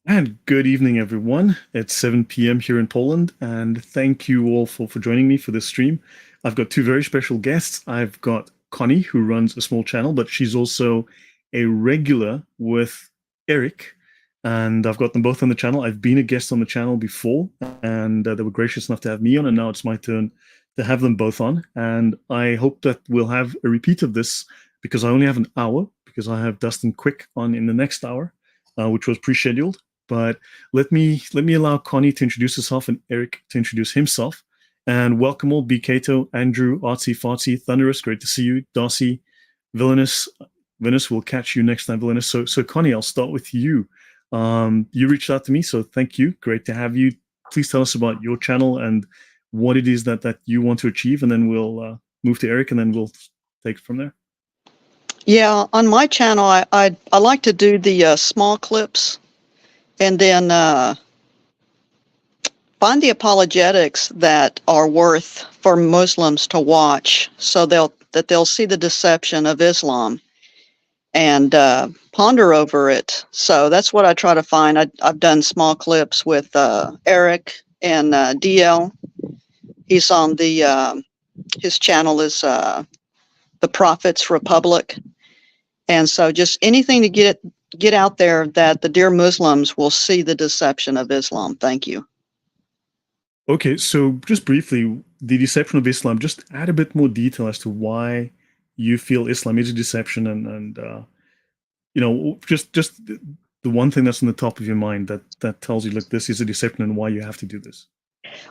And good evening, everyone. It's 7 p.m. here in Poland, and thank you all for joining me for this stream. I've got two very special guests. I've got Connie, who runs a small channel, but she's also a regular with Eric, and I've got them both on the channel. I've been a guest on the channel before, and they were gracious enough to have me on, and now it's my turn to have them both on. And I hope that we'll have a repeat of this because I only have an hour, because I have Dustin Quick on in the next hour, which was pre-scheduled. But let me allow Connie to introduce herself and Eric to introduce himself. And welcome all, B. Cato, Andrew, Artsy, Fartsy, Thunderous, great to see you, Darcy, Villainous, we'll catch you next time, Villainous. So Connie, I'll start with you. You reached out to me, so thank you. Great to have you. Please tell us about your channel and what it is that you want to achieve, and then we'll move to Eric, and then we'll take it from there. Yeah, on my channel, I like to do the small clips, and then find the apologetics that are worth for Muslims to watch, so they'll see the deception of Islam and ponder over it. So that's what I try to find. I've done small clips with Eric and DL. He's on the his channel is the Prophet's Republic, and so just anything to get out there that the dear Muslims will see the deception of Islam. Thank you. Okay, so just briefly, the deception of Islam, just add a bit more detail as to why you feel Islam is a deception, and just the one thing that's on the top of your mind that tells you, look, this is a deception and why you have to do this.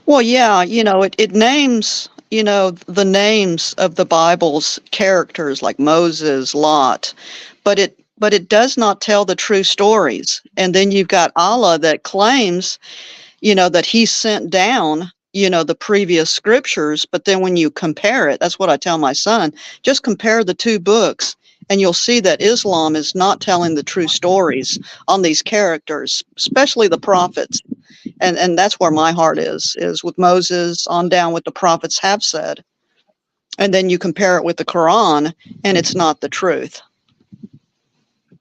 Well, yeah, it names, the names of the Bible's characters like Moses, Lot, but it does not tell the true stories. And then you've got Allah that claims, that he sent down, the previous scriptures. But then when you compare it, that's what I tell my son, just compare the two books and you'll see that Islam is not telling the true stories on these characters, especially the prophets. And that's where my heart is with Moses on down what the prophets have said. And then you compare it with the Quran and it's not the truth.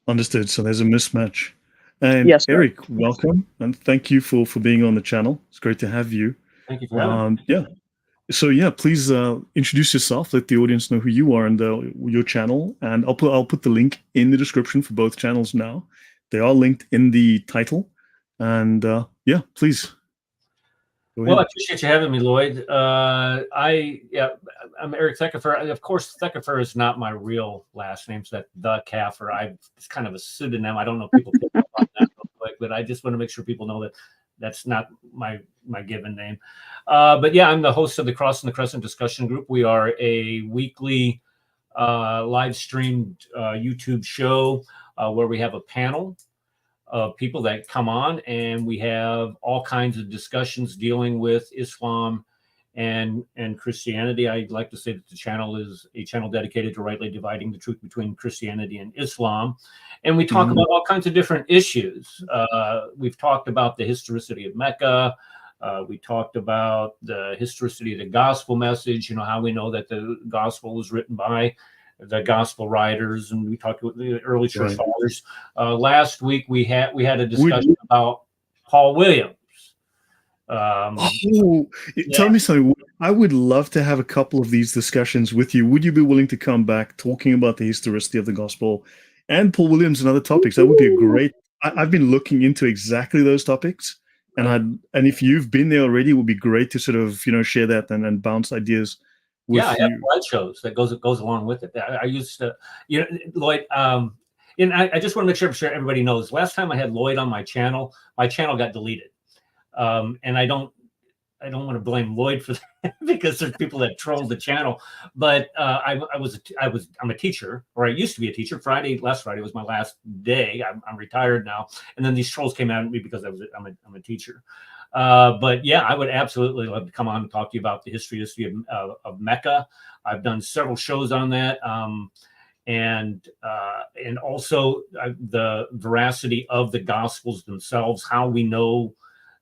Understood. So there's a mismatch. And yes, Eric, welcome, and thank you for being on the channel. It's great to have you. Thank you for having me. Yeah. So yeah, please introduce yourself. Let the audience know who you are and your channel. And I'll put the link in the description for both channels now. They are linked in the title. And yeah, please. Well, I appreciate you having me, Lloyd. I'm Eric Theckefer. Of course, Theckefer is not my real last name. So that the Kafir. It's kind of a pseudonym. I don't know if people pick up on that real quick, but I just want to make sure people know that that's not my given name. But yeah, I'm the host of the Cross and the Crescent discussion group. We are a weekly live streamed YouTube show where we have a panel of people that come on, and we have all kinds of discussions dealing with Islam and Christianity. I'd like to say that the channel is a channel dedicated to rightly dividing the truth between Christianity and Islam. And we talk about all kinds of different issues. We've talked about the historicity of Mecca. We talked about the historicity of the gospel message, how we know that the gospel was written by the gospel writers, and we talked with the early church fathers. Last week we had a discussion about Paul Williams. Tell me something. I would love to have a couple of these discussions with you. Would you be willing to come back talking about the historicity of the gospel and Paul Williams and other topics? That would be a great. I've been looking into exactly those topics, and if you've been there already, it would be great to sort of share that and bounce ideas. Yeah, I have slideshows that goes along with it. I used to, Lloyd. And I just want to make sure everybody knows. Last time I had Lloyd on my channel got deleted, and I don't want to blame Lloyd for that because there's people that trolled the channel. But I'm a teacher, or I used to be a teacher. Last Friday was my last day. I'm retired now, and then these trolls came at me because I'm a teacher. But yeah, I would absolutely love to come on and talk to you about the history of Mecca. I've done several shows on that, and also the veracity of the Gospels themselves, how we know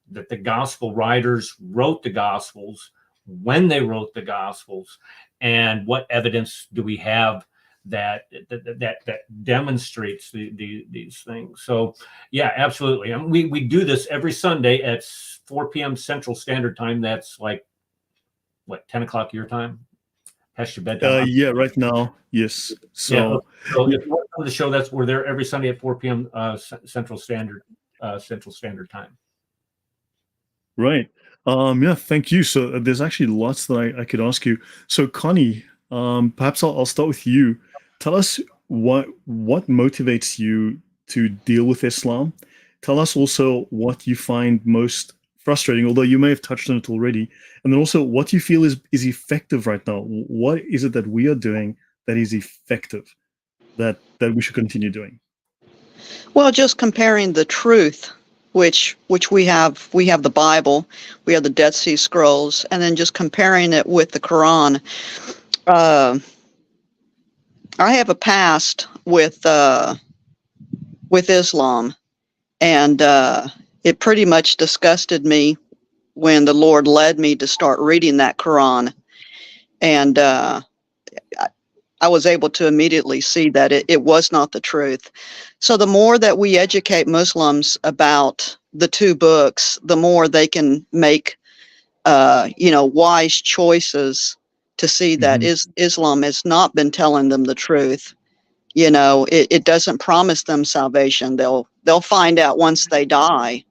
that the Gospel writers wrote the Gospels, when they wrote the Gospels, and what evidence do we have that demonstrates these things. So yeah, absolutely. And we do this every Sunday at 4 p.m. Central Standard Time. That's like what, 10 o'clock your time? Past your bedtime? Yeah, right now, yes. Yeah. So So if you want to come to the show, we're there every Sunday at 4 p.m. Central Standard Time. right. Yeah, thank you. So there's actually lots that I could ask you. So Connie, perhaps I'll start with you. Tell us what motivates you to deal with Islam. Tell us also what you find most frustrating, although you may have touched on it already. And then also what you feel is effective right now. What is it that we are doing that is effective that we should continue doing? Well, just comparing the truth, which we have the Bible, we have the Dead Sea Scrolls, and then just comparing it with the Quran. I have a past with Islam, and it pretty much disgusted me when the Lord led me to start reading that Quran, and I was able to immediately see that it was not the truth. So the more that we educate Muslims about the two books, the more they can make wise choices to see that Islam has not been telling them the truth. It doesn't promise them salvation. They'll find out once they die.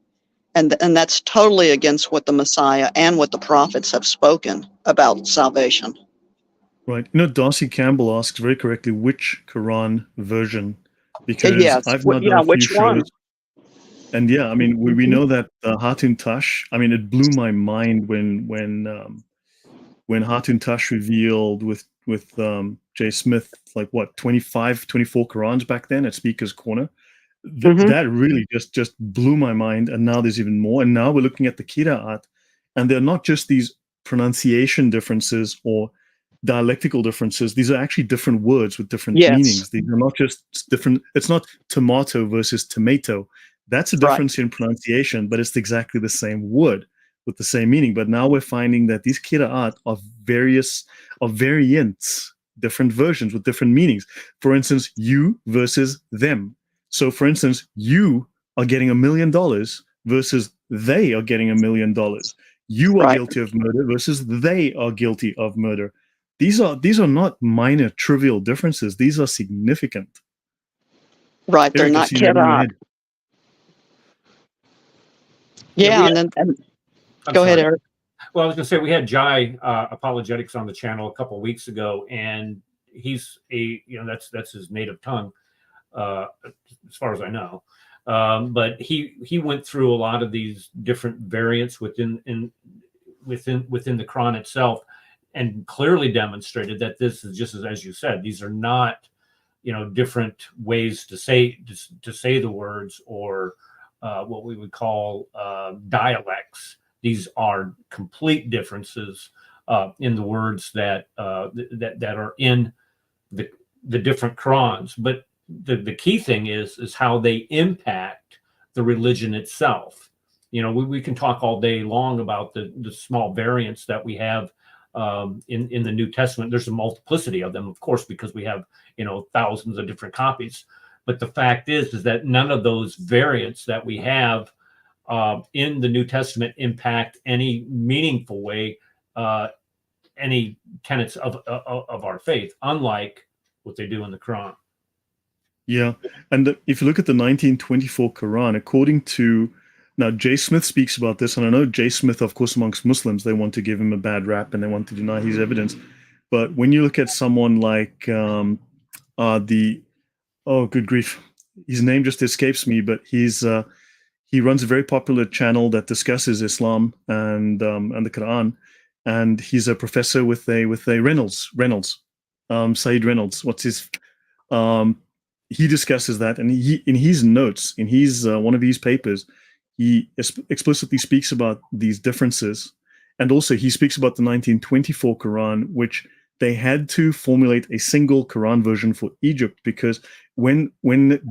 And that's totally against what the Messiah and what the prophets have spoken about salvation. Right. Darcy Campbell asks very correctly, which Quran version? Because yes. I've not done a few which shows. one? And yeah, I mean, we know that Hatun Tash, I mean, it blew my mind when Hatun Tash revealed with Jay Smith, like what, 25, 24 Qurans back then at Speaker's Corner. That really just blew my mind. And now there's even more. And now we're looking at the Qira'at, and they're not just these pronunciation differences or dialectical differences. These are actually different words with different meanings. These are not just different. It's not tomato versus tomato. That's a difference in pronunciation, but it's exactly the same word with the same meaning. But now we're finding that these Qira'at are variants, different versions with different meanings. For instance, you versus them. So for instance, you are getting $1 million versus they are getting $1 million. You are guilty of murder versus they are guilty of murder. These are not minor, trivial differences. These are significant. Right, they're Eric, not Qira'at. Yeah, and go ahead, Eric. Well, I was going to say we had Jai Apologetics on the channel a couple of weeks ago, and he's that's his native tongue, as far as I know. But he went through a lot of these different variants within the Quran itself, and clearly demonstrated that this is just as you said. These are not different ways to say the words or what we would call dialects. These are complete differences in the words that are in the different Qurans. But the key thing is how they impact the religion itself. We can talk all day long about the small variants that we have in the New Testament. There's a multiplicity of them, of course, because we have thousands of different copies. But the fact is that none of those variants that we have in the New Testament impact any meaningful way any tenets of our faith, unlike what they do in the Quran. Yeah, and if you look at the 1924 Quran, according to now, Jay Smith speaks about this, and I know Jay Smith, of course, amongst Muslims, they want to give him a bad rap and they want to deny his evidence. But when you look at someone like oh, good grief, his name just escapes me, but he runs a very popular channel that discusses Islam and the Quran, and he's a professor with a Reynolds, Saeed Reynolds. What's his? He discusses that, and he in his notes, in his one of his papers, he explicitly speaks about these differences, and also he speaks about the 1924 Quran, which they had to formulate a single Quran version for Egypt, because when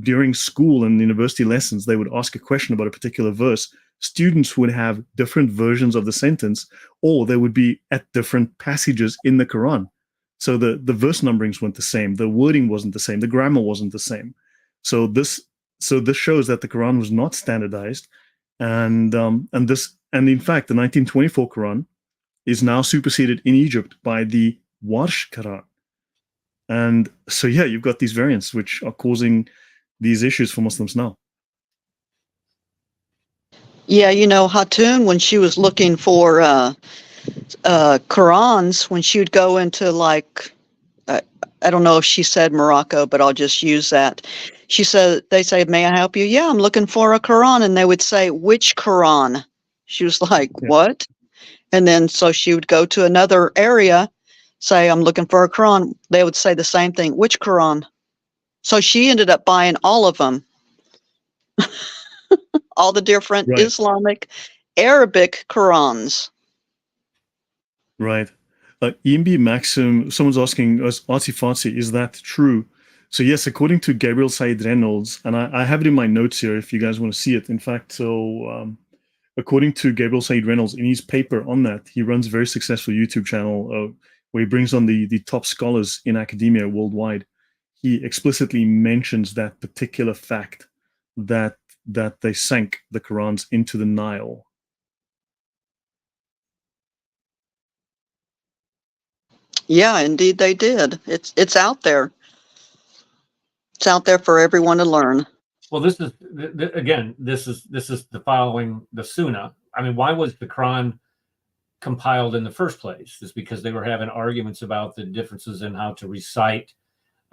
during school and university lessons they would ask a question about a particular verse, students would have different versions of the sentence, or they would be at different passages in the Quran. So the verse numberings weren't the same, the wording wasn't the same, the grammar wasn't the same. So this shows that the Quran was not standardized, and in fact the 1924 Quran is now superseded in Egypt by the Warsh Quran. And so yeah, you've got these variants which are causing these issues for Muslims now. Yeah, Hatun, when she was looking for Qurans, when she would go into I don't know if she said Morocco, but I'll just use that. She said, they say, "May I help you?" "Yeah, I'm looking for a Quran." And they would say, "Which Quran?" She was like, Yeah. "What?" And then so she would go to another area, say, "I'm looking for a Quran." They would say the same thing, "Which Quran?" So she ended up buying all of them, all the different Right. Islamic, Arabic Qurans. Right. EMB Maxim, someone's asking us, Artifati, is that true? So yes, according to Gabriel Said Reynolds, and I have it in my notes here if you guys want to see it. In fact, so according to Gabriel Said Reynolds, in his paper on that, he runs a very successful YouTube channel where he brings on the top scholars in academia worldwide. He explicitly mentions that particular fact that they sank the Qurans into the Nile. Yeah, indeed they did. It's out there. It's out there for everyone to learn. Well, this is again. This is the following the Sunnah. I mean, why was the Quran compiled in the first place? It's because they were having arguments about the differences in how to recite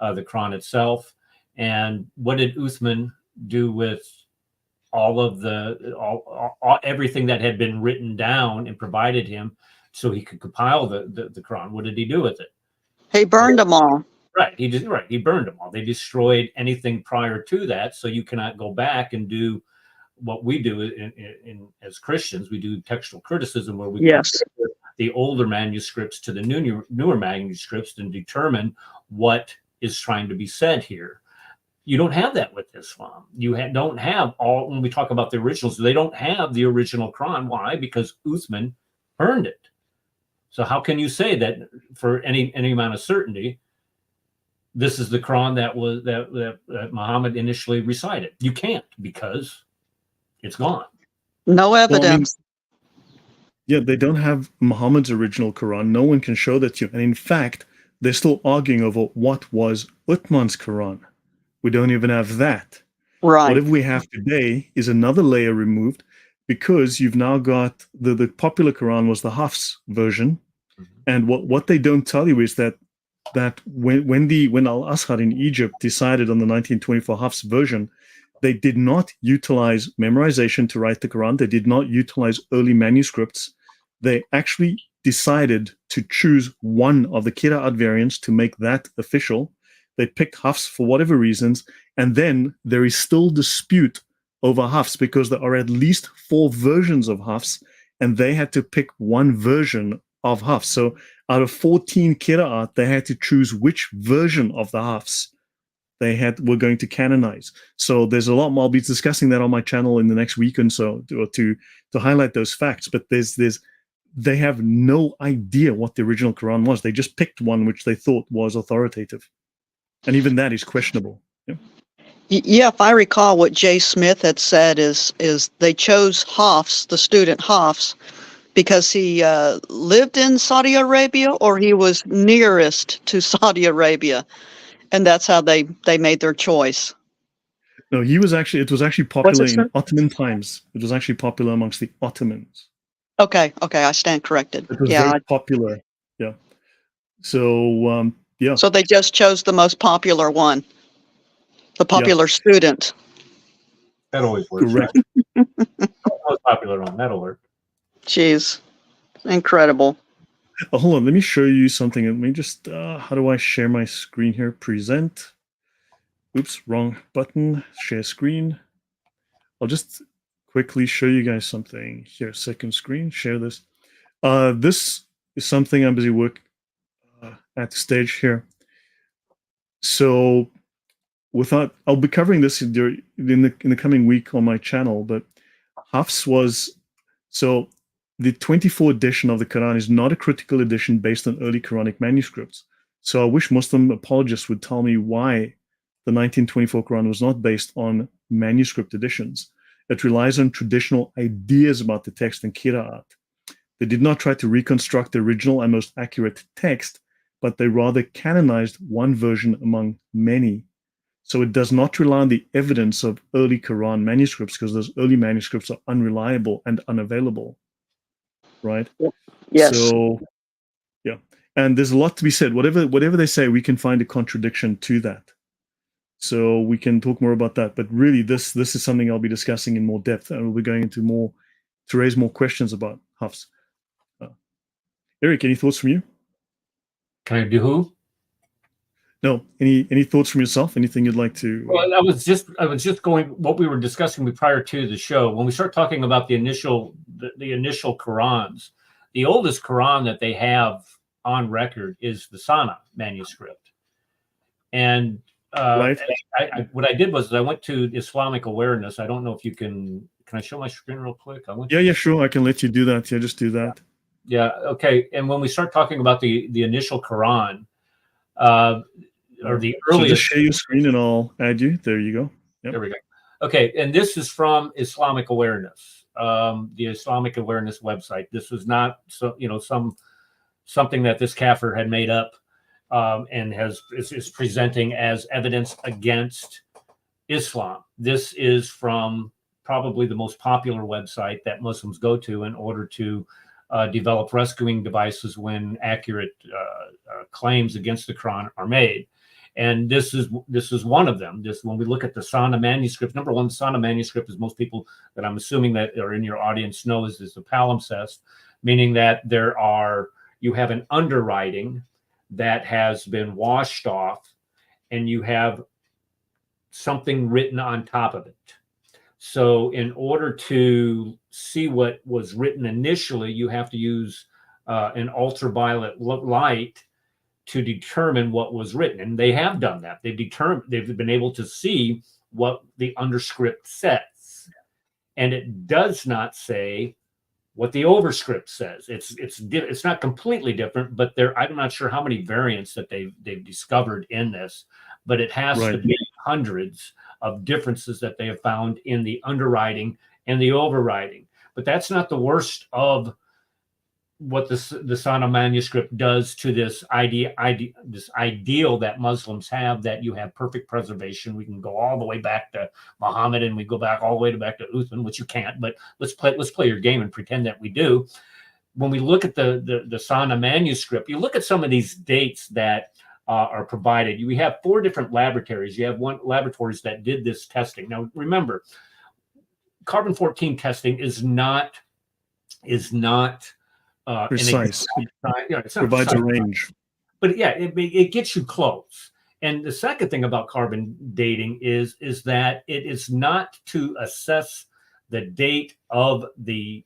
the Quran itself. And what did Uthman do with all of everything that had been written down and provided him so he could compile the Quran? What did he do with it? He burned them all. Right. He burned them all. They destroyed anything prior to that. So you cannot go back and do what we do in as Christians. We do textual criticism where we Yes. compare the older manuscripts to the newer manuscripts and determine what is trying to be said here. You don't have that with Islam. You don't have all, when we talk about the originals, they don't have the original Quran. Why? Because Uthman burned it. So how can you say that for any amount of certainty, this is the Quran that Muhammad initially recited? You can't, because it's gone. No evidence. Yeah, they don't have Muhammad's original Quran. No one can show that to you. And in fact, they're still arguing over what was Uthman's Quran. We don't even have that. Right. Whatever we have today is another layer removed, because you've now got the popular Quran was the Hafs version. And what they don't tell you is that when Al-Azhar in Egypt decided on the 1924 Hafs version, they did not utilize memorization to write the Quran. They did not utilize early manuscripts. They actually decided to choose one of the Qira'at variants to make that official. They picked Hafs for whatever reasons, and then there is still dispute over Hafs because there are at least 4 versions of Hafs, and they had to pick one version of Hafs. So out of 14 Qira'at, they had to choose which version of the Hafs were going to canonize. So there's a lot more. I'll be discussing that on my channel in the next week and so to highlight those facts. But they have no idea what the original Quran was. They just picked one which they thought was authoritative. And even that is questionable. Yeah. Yeah, if I recall, what Jay Smith had said is they chose Hafs, the student Hafs, because he lived in Saudi Arabia, or he was nearest to Saudi Arabia, and that's how they made their choice. No, it was actually popular in Ottoman times. It was actually popular amongst the Ottomans. Okay, I stand corrected. It was Yeah, very popular. Yeah. So yeah. So they just chose the most popular one, the popular student. That always works. Correct. Most popular one. That'll work. Jeez, incredible. Oh, hold on, let me show you something. Let me just, how do I share my screen here? Present. Oops, wrong button. Share screen. I'll just quickly show you guys something here. Second screen, share this. This is something I'm busy working at the stage here. So I'll be covering this in the coming week on my channel, but Hafs the 24 edition of the Quran is not a critical edition based on early Quranic manuscripts. So I wish Muslim apologists would tell me why the 1924 Quran was not based on manuscript editions. It relies on traditional ideas about the text and qira'at. They did not try to reconstruct the original and most accurate text, but they rather canonized one version among many. So it does not rely on the evidence of early Quran manuscripts, because those early manuscripts are unreliable and unavailable, right? Yes. So, yeah. And there's a lot to be said. Whatever they say, we can find a contradiction to that. So we can talk more about that. But really, this is something I'll be discussing in more depth, and we'll be going into more to raise more questions about Hafs. Eric, any thoughts from you? Can I do who? No. Any thoughts from yourself? Anything you'd like to? Well, I was just going what we were discussing prior to the show. When we start talking about the initial Qurans, the oldest Quran that they have on record is the Sana manuscript. And right. What I did was I went to Islamic Awareness. I don't know if you can I show my screen real quick? Yeah, sure. I can let you do that. Yeah, just do that. Yeah. Okay. And when we start talking about the initial Quran, or the earliest. So just share your screen and I'll add you. There you go. Yep. There we go. Okay. And this is from Islamic Awareness, the Islamic Awareness website. This was not something that this kafir had made up and is presenting as evidence against Islam. This is from probably the most popular website that Muslims go to in order to develop rescuing devices when accurate claims against the Quran are made. And this is one of them. When we look at the Sana manuscript, number one, the Sana manuscript, as most people that I'm assuming that are in your audience know, is a palimpsest, meaning that you have an underwriting that has been washed off, and you have something written on top of it. So in order to see what was written initially, you have to use an ultraviolet light to determine what was written. And they have done that. They've been able to see what the underscript says. And it does not say what the overscript says. It's not completely different, but I'm not sure how many variants that they've discovered in this, but it has to be hundreds of differences that they have found in the underwriting and the overwriting. But that's not the worst of what the Sana manuscript does to this this ideal that Muslims have, that you have perfect preservation. We can go all the way back to Muhammad, and we go back all the way back to Uthman, which you can't, but let's play your game and pretend that we do. When we look at the Sana manuscript, you look at some of these dates that are provided. We have 4 different laboratories. You have laboratories that did this testing. Now, remember, carbon-14 testing is not precise. It provides a range. But yeah, it gets you close. And the second thing about carbon dating is that it is not to assess the date of the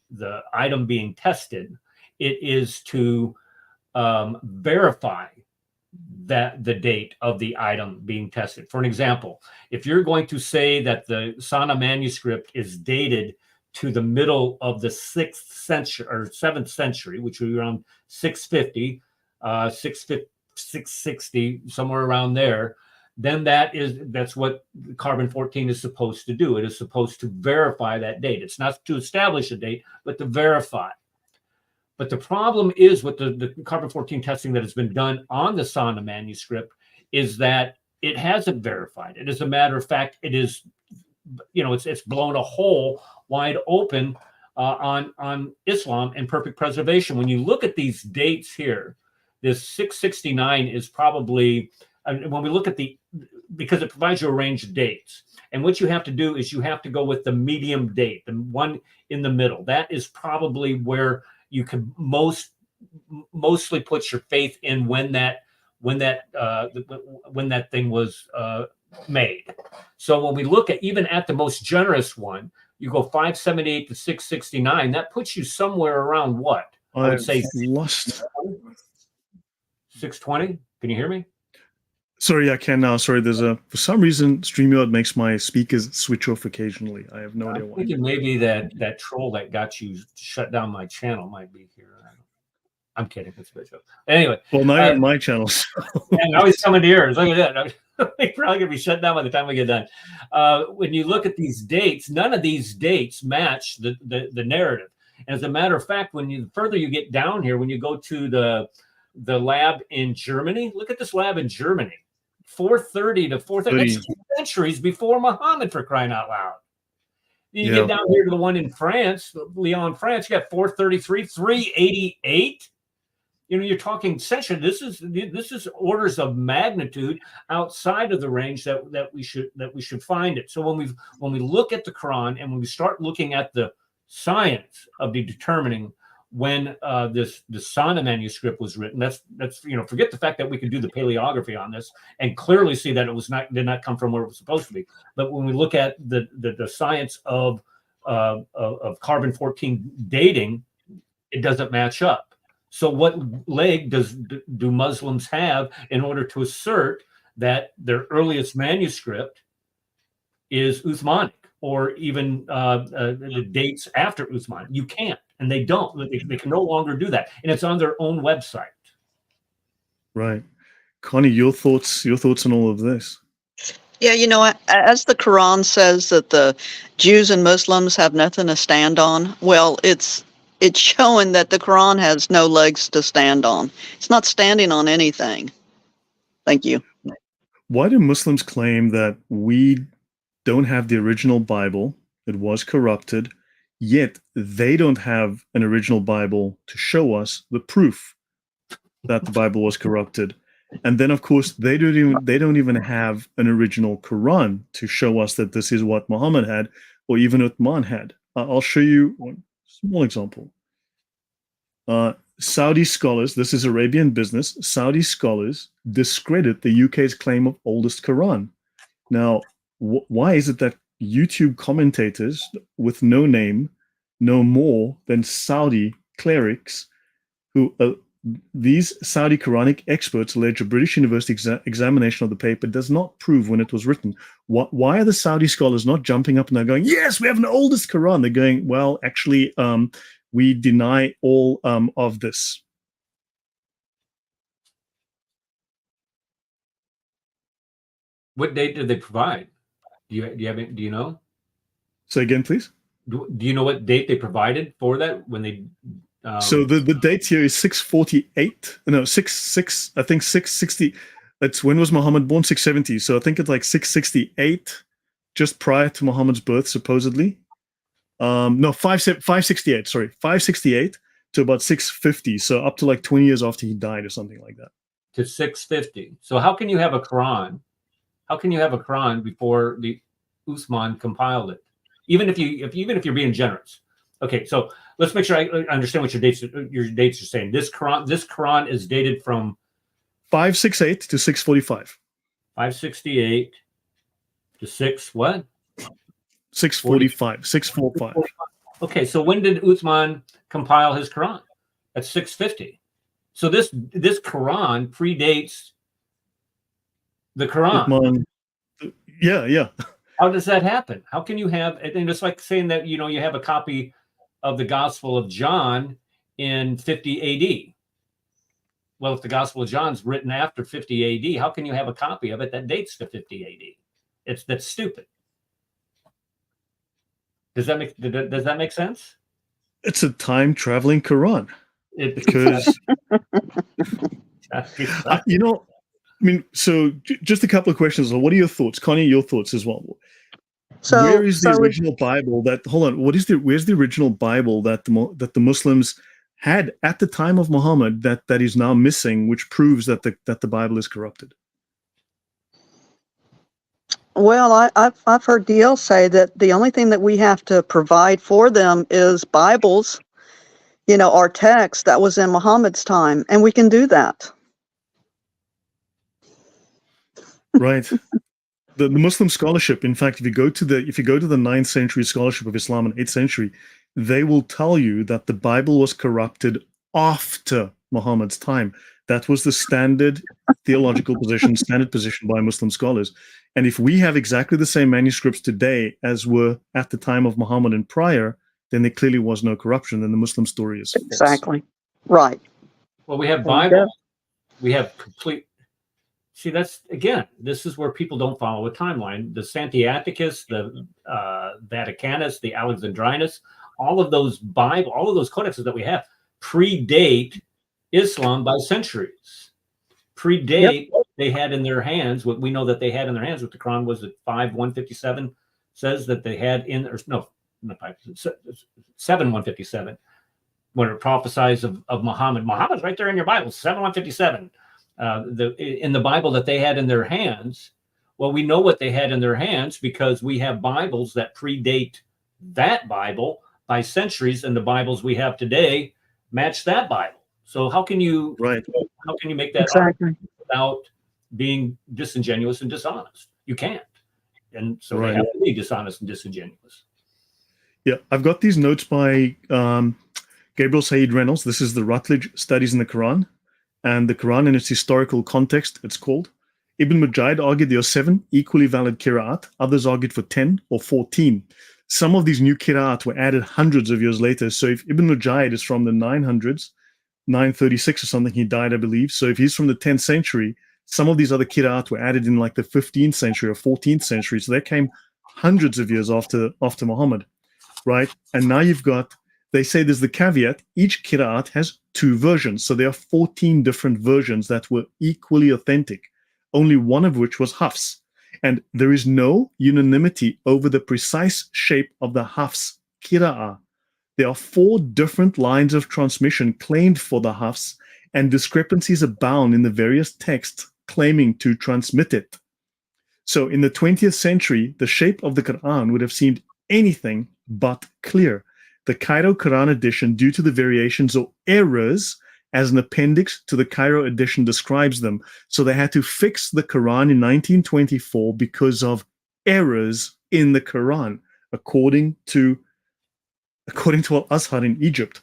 item being tested. It is to verify that the date of the item being tested. For an example, if you're going to say that the Sana manuscript is dated to the middle of the 6th century or 7th century, which would be around 650, 660, somewhere around there, then that's what carbon-14 is supposed to do. It is supposed to verify that date. It's not to establish a date, but to verify. But the problem is with the carbon-14 testing that has been done on the Sana manuscript is that it hasn't verified it. As a matter of fact, it is, it's blown a hole wide open on Islam and perfect preservation. When you look at these dates here, this 669 is probably, when we look at because it provides you a range of dates. And what you have to do is you have to go with the medium date, the one in the middle. That is probably where you can mostly put your faith in when that thing was made. So when we look at the most generous one, you go 578 to 669. That puts you somewhere around what? I would say lost 620. Can you hear me? Sorry, I can now. Sorry, for some reason StreamYard makes my speakers switch off occasionally. I have no idea why. I'm thinking maybe that troll that got you shut down my channel might be here. I'm kidding. It's a bit joke. Anyway. Well, now you're on my channel. So. And now he's coming to yours. Look at that. We're probably going to be shut down by the time we get done. When you look at these dates, none of these dates match the narrative. And as a matter of fact, when you further you get down here, when you go to the lab in Germany, look at this lab in Germany. 430 to 430. That's 2 centuries before Muhammad, for crying out loud. You get down here to the one in France, Lyon, France, you got 433, 388. You know, you're talking century. This is orders of magnitude outside of the range that we should find it. So when we look at the Quran and when we start looking at the science of determining when the Sana manuscript was written, that's forget the fact that we can do the paleography on this and clearly see that it did not come from where it was supposed to be. But when we look at the science of carbon-14 dating, it doesn't match up. So what leg do Muslims have in order to assert that their earliest manuscript is Uthmanic or even the dates after Uthman? You can't, and they don't. They can no longer do that, and it's on their own website. Right, Connie, your thoughts on all of this? Yeah, as the Quran says that the Jews and Muslims have nothing to stand on. Well, it's showing that the Quran has no legs to stand on. It's not standing on anything. Thank you. Why do Muslims claim that we don't have the original Bible? It was corrupted, yet they don't have an original Bible to show us the proof that the Bible was corrupted. And then, of course, they don't even have an original Quran to show us that this is what Muhammad had or even Uthman had. I'll show you one small example. Saudi scholars, this is Arabian business, Saudi scholars discredit the UK's claim of oldest Quran. Now, why is it that YouTube commentators with no name know more than Saudi clerics who, these Saudi Quranic experts allege a British university examination of the paper does not prove when it was written? Why are the Saudi scholars not jumping up and they're going, yes, we have an oldest Quran? They're going, well, actually, we deny all of this. What date did they provide? Do you know? Say again, please. Do you know what date they provided for that when they? So the date here is 648. No, 6. I think 660. That's when was Muhammad born? 670. So I think it's like 668, just prior to Muhammad's birth, supposedly. No, 568. Sorry, 568 to about 650. So up to like 20 years after he died, or something like that. To 650. So how can you have a Quran? How can you have a Quran before the Uthman compiled it? Even if you're being generous. Okay, so let's make sure I understand what your dates are saying. This Quran is dated from 568 to 645. 568 to 645. 645. Okay, so when did Uthman compile his Quran? At 650. So this Quran predates the Quran. Uthman, yeah. How does that happen? How can you have? And it's like saying that you have a copy of the Gospel of John in 50 AD. Well, if the Gospel of John's written after 50 AD, how can you have a copy of it that dates to 50 AD? That's stupid. Does that make sense? It's a time traveling Quran. Because so just a couple of questions. What are your thoughts, Connie? Your thoughts as well. So, where is the original Bible that? Hold on. Where's the original Bible that the Muslims had at the time of Muhammad that is now missing, which proves that the Bible is corrupted? Well, I've heard DL say that the only thing that we have to provide for them is Bibles, our text that was in Muhammad's time, and we can do that. Right. The Muslim scholarship, in fact, if you go to the 9th century scholarship of Islam and 8th century, they will tell you that the Bible was corrupted after Muhammad's time. That was the standard theological position, standard position by Muslim scholars. And if we have exactly the same manuscripts today as were at the time of Muhammad and prior, then there clearly was no corruption, and the Muslim story is false. Exactly. Right. Well, we have There you Bible. We have complete. See, that's again. This is where people don't follow a timeline. The Sinaiticus, the Vaticanus, the Alexandrinus, all of those codexes that we have predate Islam by centuries. Predate what they had in their hands. What we know that they had in their hands with the Quran was that 5:157 says that they had in, or no, not 7:157, when it prophesies of Muhammad. Muhammad's right there in your Bible, 7:157. In the Bible that they had in their hands. Well, we know what they had in their hands because we have Bibles that predate that Bible by centuries, and the Bibles we have today match that Bible. So how can you make that argument without being disingenuous and dishonest? You can't. And so they have to be dishonest and disingenuous. Yeah, I've got these notes by Gabriel Said Reynolds. This is the Rutledge Studies in the Quran, and the Quran in its historical context, it's called. Ibn Mujahid argued there are 7 equally valid qira'at. Others argued for 10 or 14. Some of these new qira'at were added hundreds of years later. So if Ibn Mujahid is from the 900s, 936 or something, he died, I believe. So if he's from the 10th century, some of these other qira'at were added in like the 15th century or 14th century. So they came hundreds of years after Muhammad, right? And now you've got, they say there's the caveat, each qira'at has 2 versions. So there are 14 different versions that were equally authentic, only one of which was Hafs. And there is no unanimity over the precise shape of the Hafs qira'ah. There are 4 different lines of transmission claimed for the Hafs, and discrepancies abound in the various texts claiming to transmit it. So in the 20th century, the shape of the Quran would have seemed anything but clear. The Cairo Quran edition, due to the variations or errors, as an appendix to the Cairo edition describes them. So they had to fix the Quran in 1924 because of errors in the Quran, according to Al-Azhar in Egypt.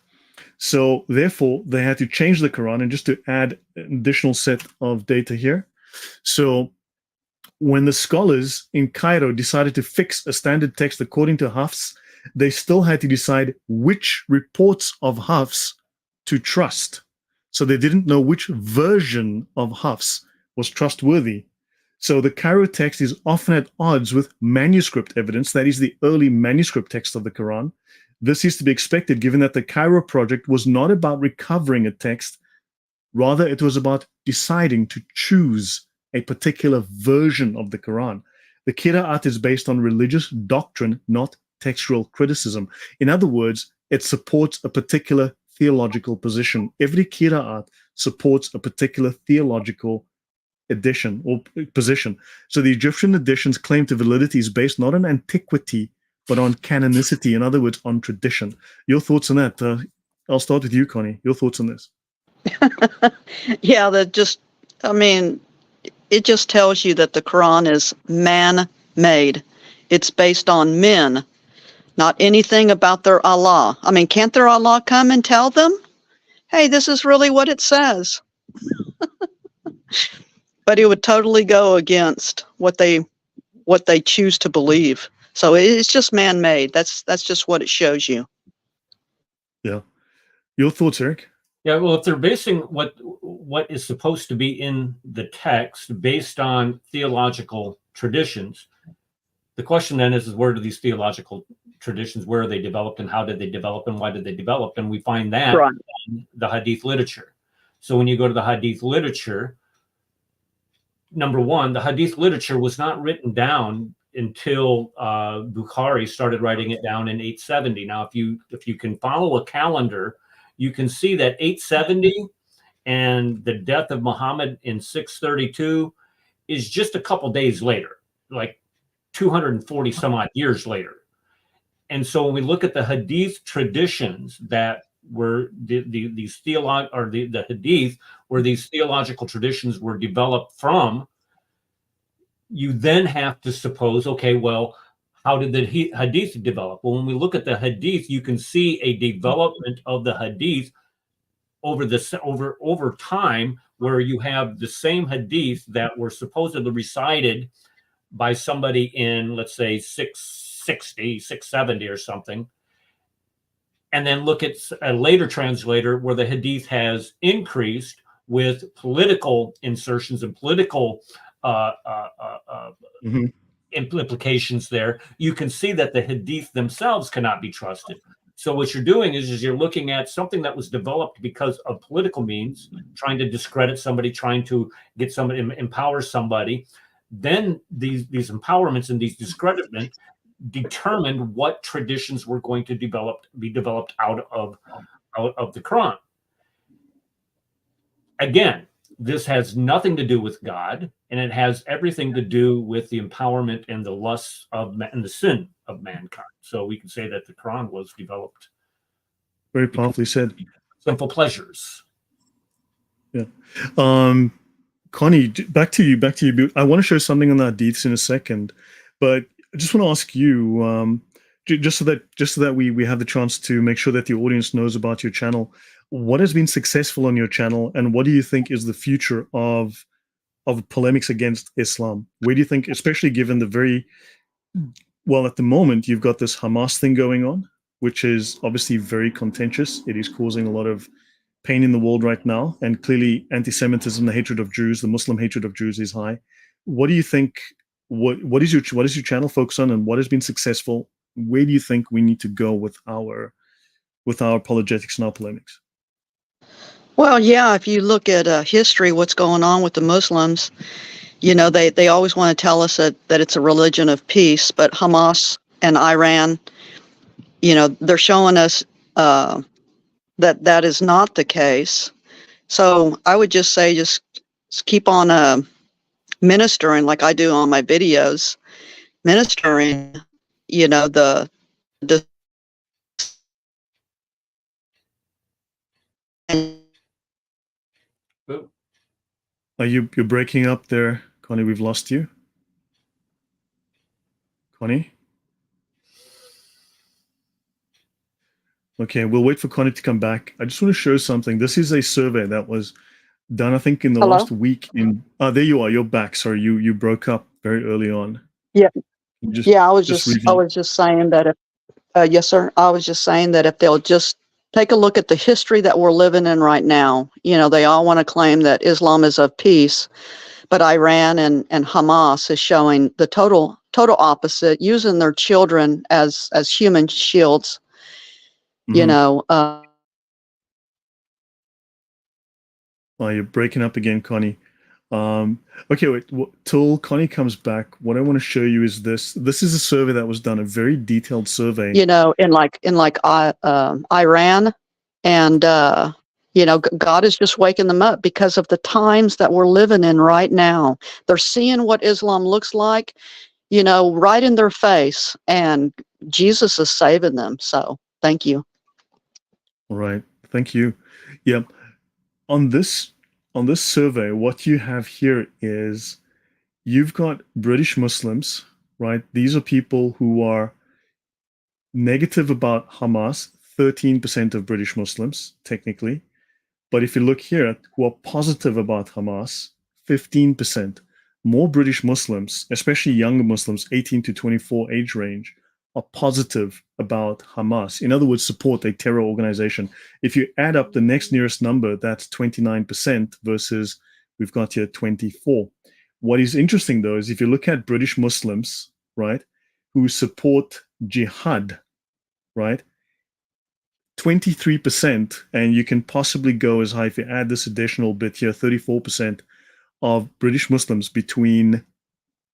So therefore, they had to change the Quran. And just to add an additional set of data here. So when the scholars in Cairo decided to fix a standard text according to Hafs, they still had to decide which reports of Hafs to trust. So they didn't know which version of Hafs was trustworthy. So the Cairo text is often at odds with manuscript evidence, that is the early manuscript text of the Quran. This is to be expected given that the Cairo project was not about recovering a text, rather it was about deciding to choose a particular version of the Quran. The Qira'at is based on religious doctrine, not textual criticism. In other words, it supports a particular theological position. Every Qira'at supports a particular theological edition or position. So the Egyptian edition's claim to validity is based not on antiquity, but on canonicity. In other words, on tradition. Your thoughts on that? I'll start with you, Connie. Your thoughts on this? Yeah, it just tells you that the Quran is man-made. It's based on men, not anything about their Allah. I mean, can't their Allah come and tell them, hey, this is really what it says? But it would totally go against what they choose to believe. So it's just man-made. That's just what it shows you. Yeah. Your thoughts, Eric? Yeah, well, if they're basing what is supposed to be in the text based on theological traditions, the question then is where do these theological traditions, where are they developed and how did they develop and why did they develop? And we find that in the Hadith literature. So when you go to the Hadith literature, number one, the Hadith literature was not written down until Bukhari started writing it down in 870. Now, if you can follow a calendar, you can see that 870 and the death of Muhammad in 632 is just a couple days later, like 240 some odd years later. And so when we look at the Hadith traditions that were the Hadith, where these theological traditions were developed from, you then have to suppose, okay, well, how did the Hadith develop? Well, when we look at the Hadith, you can see a development of the Hadith over time, where you have the same Hadith that were supposedly recited by somebody in, let's say, 660, 670 or something. and then look at a later translator where the Hadith has increased with political insertions and political implications there, you can see that the Hadith themselves cannot be trusted. So what you're doing is you're looking at something that was developed because of political means, trying to discredit somebody, trying to get somebody, empower somebody. Then these empowerments and these discreditment determined what traditions were going to be developed out of the Quran. Again, this has nothing to do with God, and it has everything to do with the empowerment and the lusts and the sin of mankind. So we can say that the Quran was developed. Very powerfully said. Simple pleasures. Yeah. Connie, back to you. I want to show something on the Hadiths in a second, but I just want to ask you, just so that we have the chance to make sure that the audience knows about your channel. What has been successful on your channel, and what do you think is the future of polemics against Islam? Where do you think, especially given the at the moment, you've got this Hamas thing going on, which is obviously very contentious. It is causing a lot of pain in the world right now, and clearly anti-Semitism, the hatred of Jews, the Muslim hatred of Jews is high. What do you think? What is your channel focus on, and what has been successful? Where do you think we need to go with our apologetics and our polemics? Well, yeah, if you look at history, what's going on with the Muslims, they always want to tell us that it's a religion of peace, but Hamas and Iran, they're showing us that is not the case. So I would just say, just keep on ministering like I do on my videos, ministering, the You're breaking up there, Connie. We've lost you. Connie? Okay, we'll wait for Connie to come back. I just want to show something. This is a survey that was done, I think, in the last week. There you are. You're back. Sorry, you broke up very early on. Yeah. I was just saying that yes, sir. I was just saying that if they'll just take a look at the history that we're living in right now, they all want to claim that Islam is of peace, but Iran and Hamas is showing the total opposite, using their children as human shields. Oh, you're breaking up again, Connie. Okay, wait. Till Connie comes back, what I want to show you is this. This is a survey that was done, a very detailed survey. In Iran, and God is just waking them up because of the times that we're living in right now. They're seeing what Islam looks like, right in their face, and Jesus is saving them. So, thank you. All right, thank you. Yeah, on this survey, what you have here is you've got British Muslims, right? These are people who are negative about Hamas, 13% of British Muslims, technically. But if you look here, who are positive about Hamas, 15%. More British Muslims, especially younger Muslims, 18 to 24 age range, are positive about Hamas. In other words, support a terror organization. If you add up the next nearest number, that's 29% versus we've got here 24. What is interesting, though, is if you look at British Muslims, right, who support jihad, right, 23%, and you can possibly go as high if you add this additional bit here, 34% of British Muslims between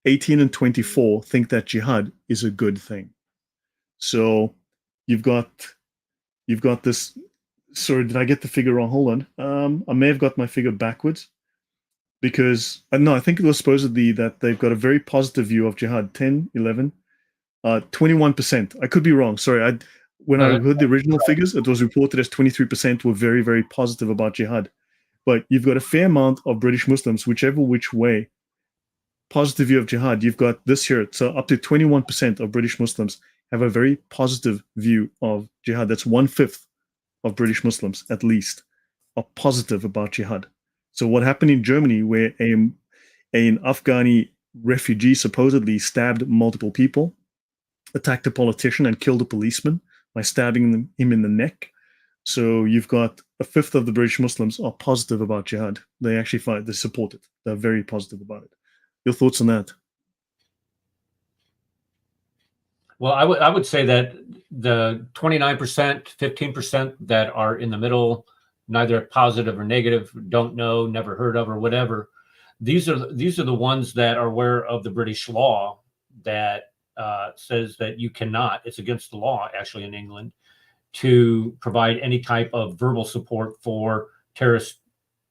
18 and 24 think that jihad is a good thing. So you've got this. Sorry, did I get the figure wrong? Hold on. I may have got my figure backwards because no, I think it was supposedly that they've got a very positive view of jihad. 10, 11, 21%. I could be wrong. Sorry. When I heard the original figures, it was reported as 23% were very, very positive about jihad. But you've got a fair amount of British Muslims, whichever which way, positive view of jihad. You've got this here. So up to 21% of British Muslims have a very positive view of jihad. That's 1/5 of British Muslims, at least, are positive about jihad. So what happened in Germany, where an Afghani refugee supposedly stabbed multiple people, attacked a politician, and killed a policeman, by stabbing him in the neck. So you've got a fifth of the British Muslims are positive about jihad. They actually they support it. They're very positive about it. Your thoughts on that? Well, I would say that the 29%, 15% that are in the middle, neither positive or negative, don't know, never heard of, or whatever, these are the ones that are aware of the British law that says that you cannot, it's against the law actually in England, to provide any type of verbal support for terrorist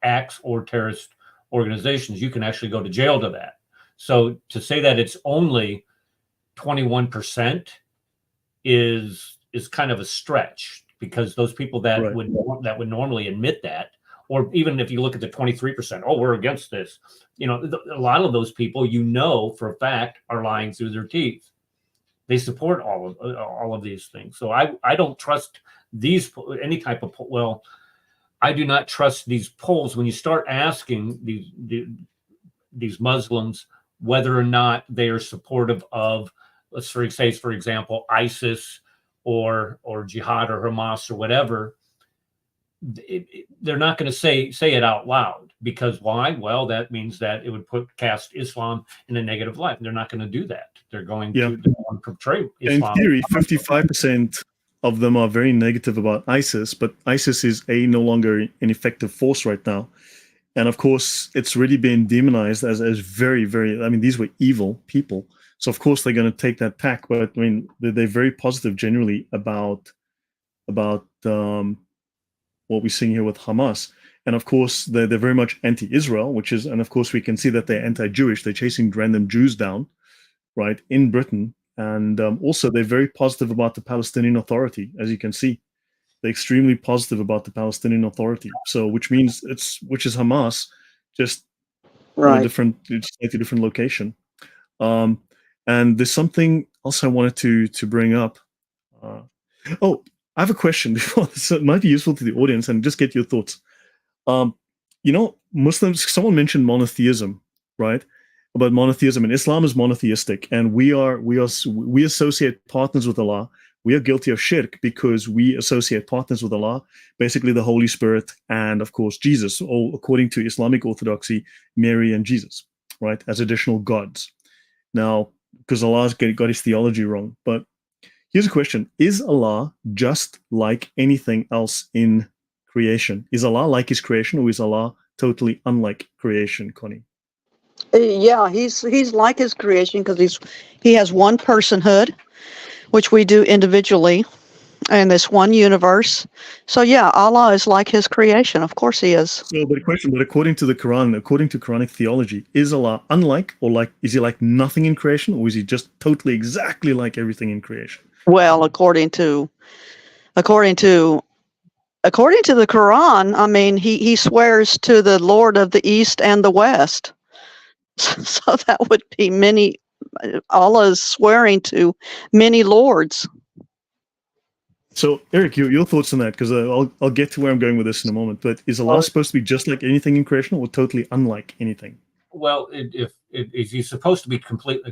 acts or terrorist organizations. You can actually go to jail to that. So to say that it's only 21% is kind of a stretch, because those people that Right. would normally admit that, or even if you look at the 23%, oh, we're against this, you know, a lot of those people, you know, for a fact, are lying through their teeth. They support all of these things. So I don't trust these, any type of, well, I do not trust these polls. When you start asking these Muslims whether or not they are supportive of, let's say, for example, ISIS or jihad or Hamas or whatever, they're not going to say it out loud, because why? Well, that means that it would cast Islam in a negative light. They're not going to do that. They're going to portray Islam. In theory, 55% of them are very negative about ISIS, but ISIS is no longer an effective force right now. And of course, it's really been demonized as very, very, I mean, these were evil people. So of course they're going to take that tack, but I mean, they're very positive generally about what we're seeing here with Hamas. And of course, they're very much anti-Israel, and of course we can see that they're anti-Jewish. They're chasing random Jews down, right, in Britain. And also they're very positive about the Palestinian Authority, as you can see. They're extremely positive about the Palestinian Authority. So which is Hamas, just Right. in a slightly different location. And there's something else I wanted to bring up. I have a question before, so it might be useful to the audience, and just get your thoughts. Muslims, someone mentioned monotheism, right? About monotheism, and Islam is monotheistic, and we associate partners with Allah. We are guilty of shirk because we associate partners with Allah, basically the Holy Spirit, and of course Jesus, or according to Islamic orthodoxy, Mary and Jesus, right, as additional gods. Now, because Allah's got his theology wrong, but here's a question. Is Allah just like anything else in creation? Is Allah like his creation, or is Allah totally unlike creation, Connie? Yeah, he's like his creation, because he has one personhood, which we do individually, and this one universe. So yeah, Allah is like his creation. Of course he is. So, but according to the Quran, according to Quranic theology, is Allah unlike, or like, is he like nothing in creation, or is he just totally exactly like everything in creation? Well, according to the Quran, I mean, he swears to the Lord of the East and the West. So that would be Allah is swearing to many lords. So, Eric, your thoughts on that? Because I'll get to where I'm going with this in a moment. But is Allah supposed to be just like anything in creation, or totally unlike anything? Well, if he's supposed to be according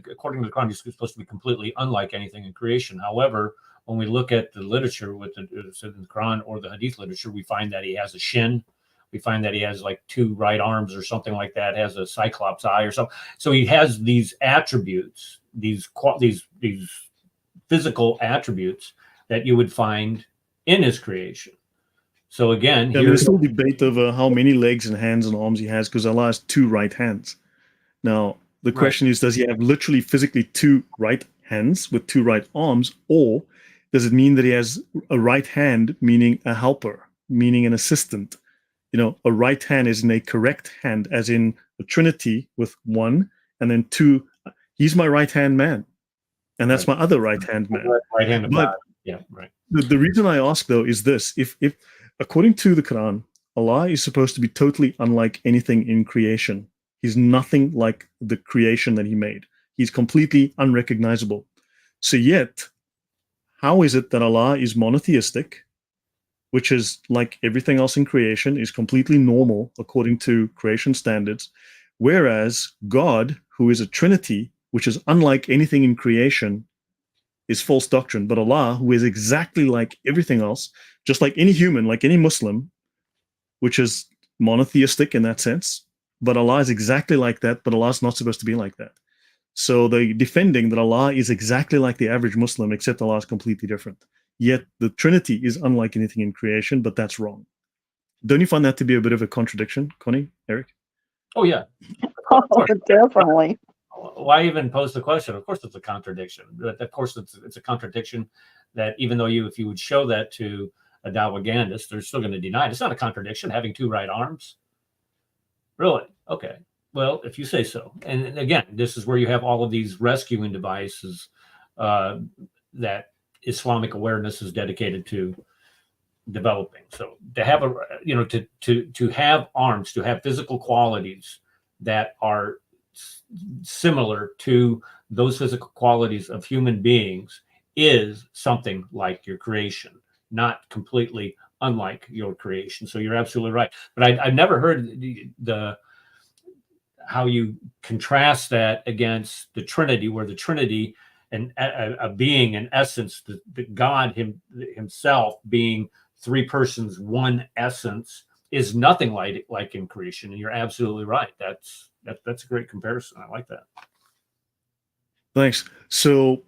to the Quran, he's supposed to be completely unlike anything in creation. However, when we look at the literature with the Quran or the Hadith literature, we find that he has a shin. We find that he has like two right arms or something like that, has a cyclops eye or something. So he has these attributes, these physical attributes that you would find in his creation. So again, there's still debate over how many legs and hands and arms he has, because Allah has two right hands. Now, the question is, does he have literally physically two right hands with two right arms, or does it mean that he has a right hand, meaning a helper, meaning an assistant? A right hand is in a correct hand, as in a trinity with one, and then two. He's my right-hand man, and that's my other right-hand man. Right hand of God. Yeah, right. The reason I ask, though, is this. If according to the Quran, Allah is supposed to be totally unlike anything in creation. He's nothing like the creation that he made. He's completely unrecognizable. So yet, how is it that Allah is monotheistic, which is like everything else in creation, is completely normal according to creation standards, whereas God, who is a trinity, which is unlike anything in creation, is false doctrine. But Allah, who is exactly like everything else, just like any human, like any Muslim, which is monotheistic in that sense, but Allah is exactly like that, but Allah is not supposed to be like that. So they're defending that Allah is exactly like the average Muslim, except Allah is completely different. Yet the Trinity is unlike anything in creation, but that's wrong. Don't you find that to be a bit of a contradiction, Connie, Eric? Oh, yeah. Oh, definitely. Why even pose the question? Of course, it's a contradiction. But of course, it's a contradiction that even though if you would show that to a Dawahgandist, they're still going to deny it. It's not a contradiction having two right arms. Really? Okay. Well, if you say so. And again, this is where you have all of these rescuing devices that Islamic awareness is dedicated to developing. So to have to have arms, to have physical qualities that are similar to those physical qualities of human beings is something like your creation, not completely unlike your creation. So you're absolutely right. But I've never heard the how you contrast that against the Trinity, where the Trinity and a being, in essence, the God himself being three persons, one essence, is nothing like in creation. And you're absolutely right. That's a great comparison. I like that. Thanks. So,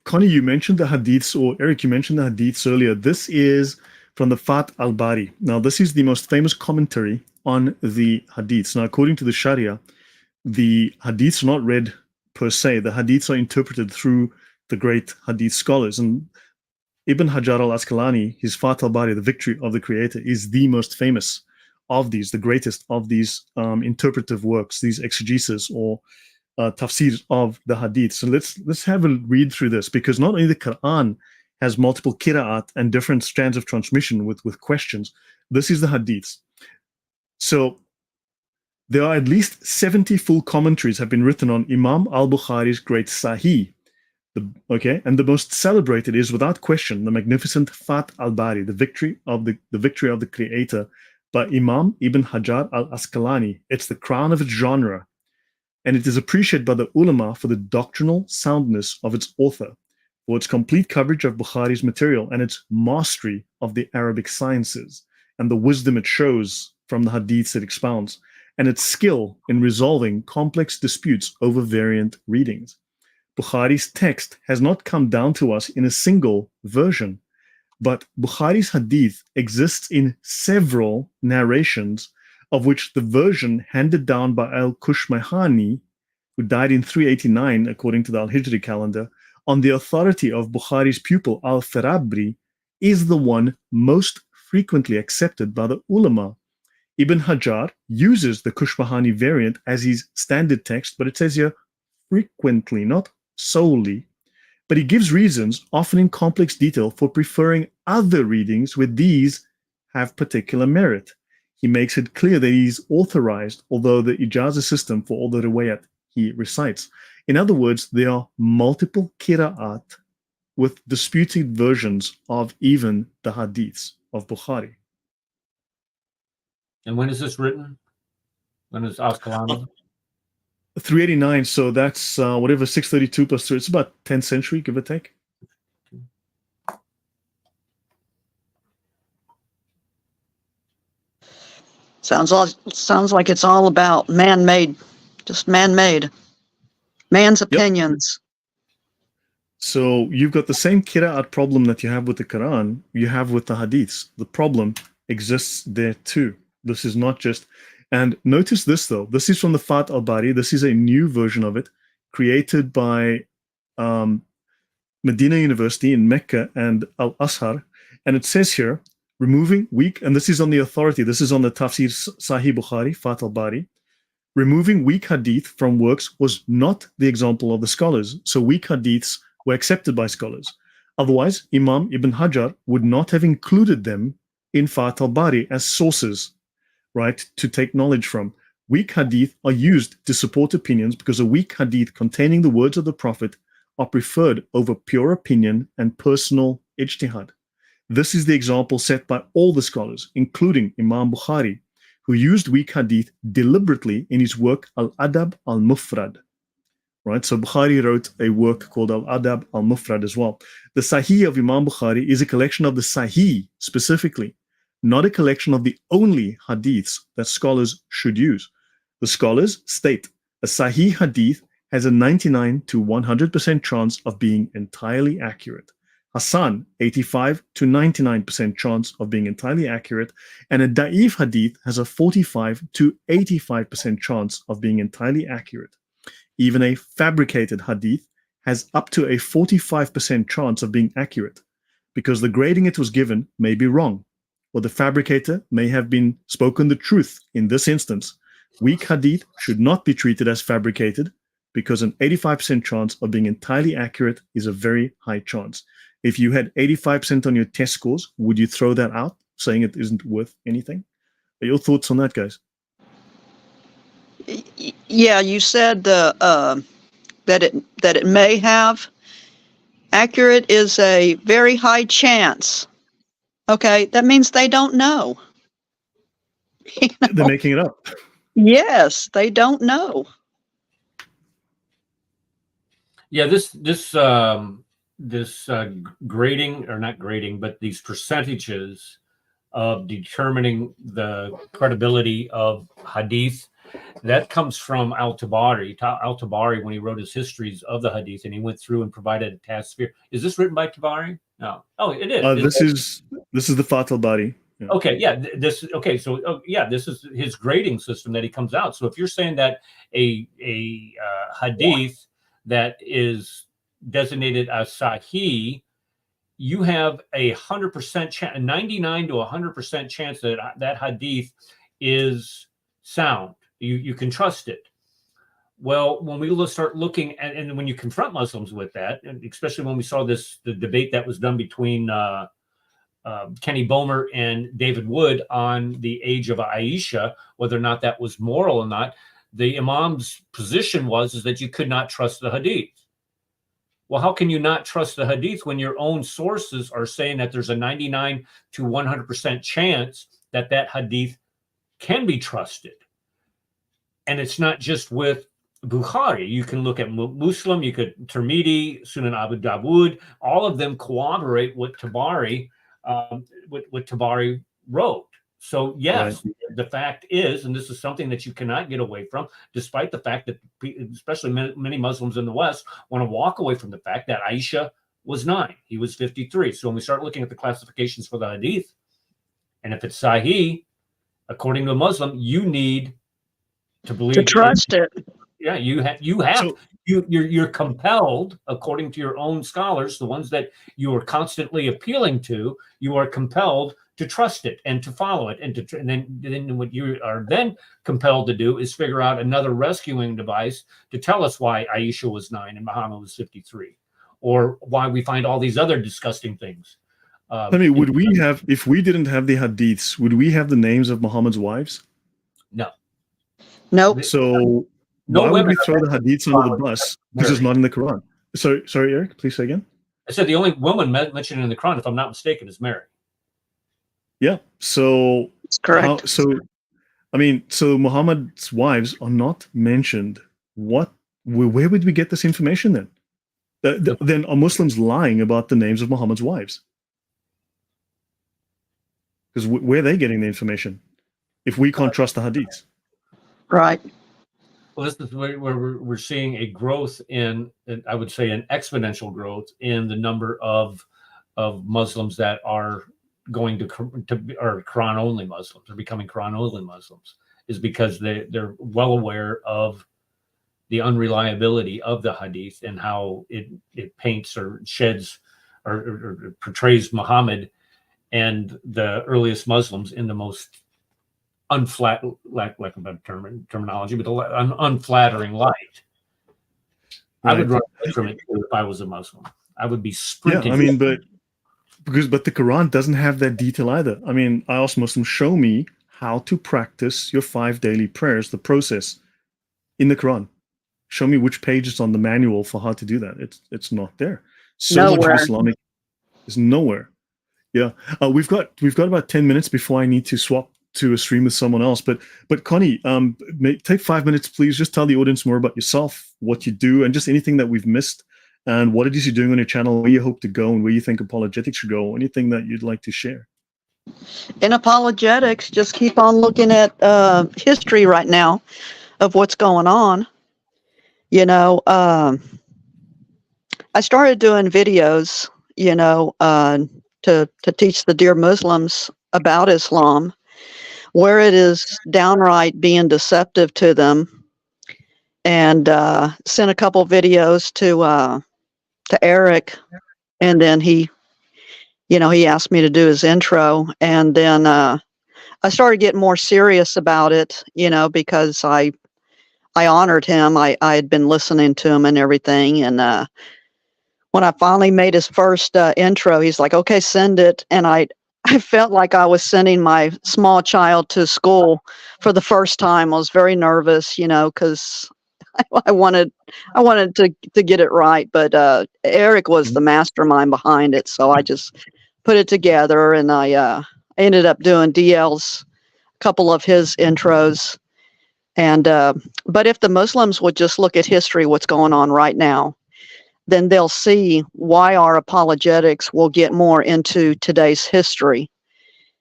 Connie, you mentioned the Hadiths, or Eric, you mentioned the Hadiths earlier. This is from the Fath al-Bari. Now, this is the most famous commentary on the Hadiths. Now, according to the Sharia, the Hadiths are not read per se. The Hadiths are interpreted through the great Hadith scholars. And Ibn Hajar al-Asqalani, his Fath al-Bari, the victory of the Creator, is the most famous of these, the greatest of these interpretive works, these exegesis or tafsirs of the Hadith. So let's have a read through this, because not only the Quran has multiple qira'at and different strands of transmission with questions, this is the Hadiths. So there are at least 70 full commentaries have been written on Imam al-Bukhari's great Sahih. And the most celebrated is, without question, the magnificent Fath al-Bari, the victory of the Creator, by Imam Ibn Hajar al-Asqalani. It's the crown of its genre, and it is appreciated by the ulama for the doctrinal soundness of its author, for its complete coverage of Bukhari's material, and its mastery of the Arabic sciences, and the wisdom it shows from the hadiths it expounds, and its skill in resolving complex disputes over variant readings. Bukhari's text has not come down to us in a single version, but Bukhari's hadith exists in several narrations, of which the version handed down by al-Kushmayhani, who died in 389 according to the al-Hijri calendar, on the authority of Bukhari's pupil al-Farabri, is the one most frequently accepted by the ulama. Ibn Hajar uses the Kushmayhani variant as his standard text, but it says here frequently, not solely. But he gives reasons, often in complex detail, for preferring other readings where these have particular merit. He makes it clear that he's authorized, although the ijazah system for all the riwayat he recites. In other words, there are multiple qira'at with disputed versions of even the hadiths of Bukhari. And when is this written? When is Asqalani? 389, so that's whatever, 632 plus 3, it's about 10th century, give or take. Sounds like it's all about man-made, just man-made, man's opinions. Yep. So you've got the same qira'at problem that you have with the Quran, you have with the hadiths. The problem exists there too. This is not just... And notice this, though. This is from the Fath al-Bari. This is a new version of it, created by Medina University in Mecca and Al-Azhar. And it says here, removing weak, and this is on the authority, this is on the Tafsir Sahih Bukhari, Fath al-Bari. Removing weak hadith from works was not the example of the scholars. So weak hadiths were accepted by scholars. Otherwise, Imam Ibn Hajar would not have included them in Fath al-Bari as sources, right, to take knowledge from. Weak hadith are used to support opinions because a weak hadith containing the words of the Prophet are preferred over pure opinion and personal ijtihad. This is the example set by all the scholars, including Imam Bukhari, who used weak hadith deliberately in his work Al-Adab al-Mufrad. right? So Bukhari wrote a work called Al-Adab al-Mufrad as well. The Sahih of Imam Bukhari is a collection of the Sahih specifically, not a collection of the only hadiths that scholars should use. The scholars state a Sahih hadith has a 99 to 100% chance of being entirely accurate. Hasan, 85 to 99% chance of being entirely accurate, and a Da'if hadith has a 45 to 85% chance of being entirely accurate. Even a fabricated hadith has up to a 45% chance of being accurate, because the grading it was given may be wrong, or the fabricator may have been spoken the truth in this instance. Weak hadith should not be treated as fabricated, because an 85% chance of being entirely accurate is a very high chance. If you had 85% on your test scores, would you throw that out, saying it isn't worth anything? Are your thoughts on that, guys? Yeah, you said that it may have. Accurate is a very high chance. Okay, that means they don't know. You know? They're making it up. Yes, they don't know. Yeah, this grading, or not grading, but these percentages of determining the credibility of hadith, that comes from Al-Tabari. Al-Tabari, when he wrote his histories of the hadith, and he went through and provided a task. Is this written by Tabari? No. Oh, it is. This is the Fath al-Bari. Yeah. Okay, yeah. This is his grading system that he comes out. So if you're saying that a hadith that is designated as Sahih, you have 100% chance, 99 to 100% chance that that hadith is sound. You can trust it. Well, when we start looking at, and when you confront Muslims with that, and especially when we saw the debate that was done between Kenny Bomer and David Wood on the age of Aisha, whether or not that was moral or not, the Imam's position is that you could not trust the hadith. Well, how can you not trust the hadith when your own sources are saying that there's a 99 to 100% chance that that hadith can be trusted? And it's not just with Bukhari. You can look at Muslim, you could Tirmidhi, Sunan Abu Dawud, all of them corroborate what Tabari wrote. So yes, right. The fact is, and this is something that you cannot get away from, despite the fact that especially many Muslims in the West want to walk away from the fact that Aisha was 9, he was 53. So when we start looking at the classifications for the hadith, and if it's Sahih, according to a Muslim, you need to believe to trust it. Yeah, you're compelled, according to your own scholars, the ones that you are constantly appealing to, you are compelled to trust it and to follow it, and then what you are then compelled to do is figure out another rescuing device to tell us why Aisha was 9 and Muhammad was 53, or why we find all these other disgusting things. Would we have, if we didn't have the hadiths, would we have the names of Muhammad's wives? No. Nope. So why would we throw the hadiths under the bus? Because it's not in the Quran. Sorry, Eric, please say again. I said the only woman mentioned in the Quran, if I'm not mistaken, is Mary. Yeah. So that's correct. So Muhammad's wives are not mentioned. Where would we get this information then? Then are Muslims lying about the names of Muhammad's wives? Because where are they getting the information if we can't trust the hadiths? Right. Well, this is where we're seeing a growth in, I would say, an exponential growth in the number of Muslims that are going to or Quran-only Muslims, or becoming Quran-only Muslims, is because they're well aware of the unreliability of the hadith and how it paints or sheds or portrays Muhammad and the earliest Muslims in the most lack of a better terminology, but unflattering light. Right. I would run away from it if I was a Muslim. I would be sprinting. Yeah, but the Quran doesn't have that detail either. I ask Muslims, show me how to practice your 5 daily prayers, the process in the Quran. Show me which page is on the manual for how to do that. It's not there. So much of Islamic is nowhere. Yeah, we've got about 10 minutes before I need to swap to a stream with someone else. But Connie, take 5 minutes, please. Just tell the audience more about yourself, what you do, and just anything that we've missed, and what it is you're doing on your channel, where you hope to go, and where you think apologetics should go. Anything that you'd like to share. In apologetics, just keep on looking at history right now of what's going on. You know, I started doing videos, you know, to teach the dear Muslims about Islam, where it is downright being deceptive to them, and sent a couple videos to Eric, and then he asked me to do his intro, and then I started getting more serious about it, you know, because I honored him. I had been listening to him and everything, and when I finally made his first intro, he's like, "Okay, send it," and I felt like I was sending my small child to school for the first time. I was very nervous, you know, because I wanted to get it right, but Eric was the mastermind behind it, so I just put it together, and I ended up doing DL's couple of his intros. And but if the Muslims would just look at history, what's going on right now, then they'll see why our apologetics will get more into today's history,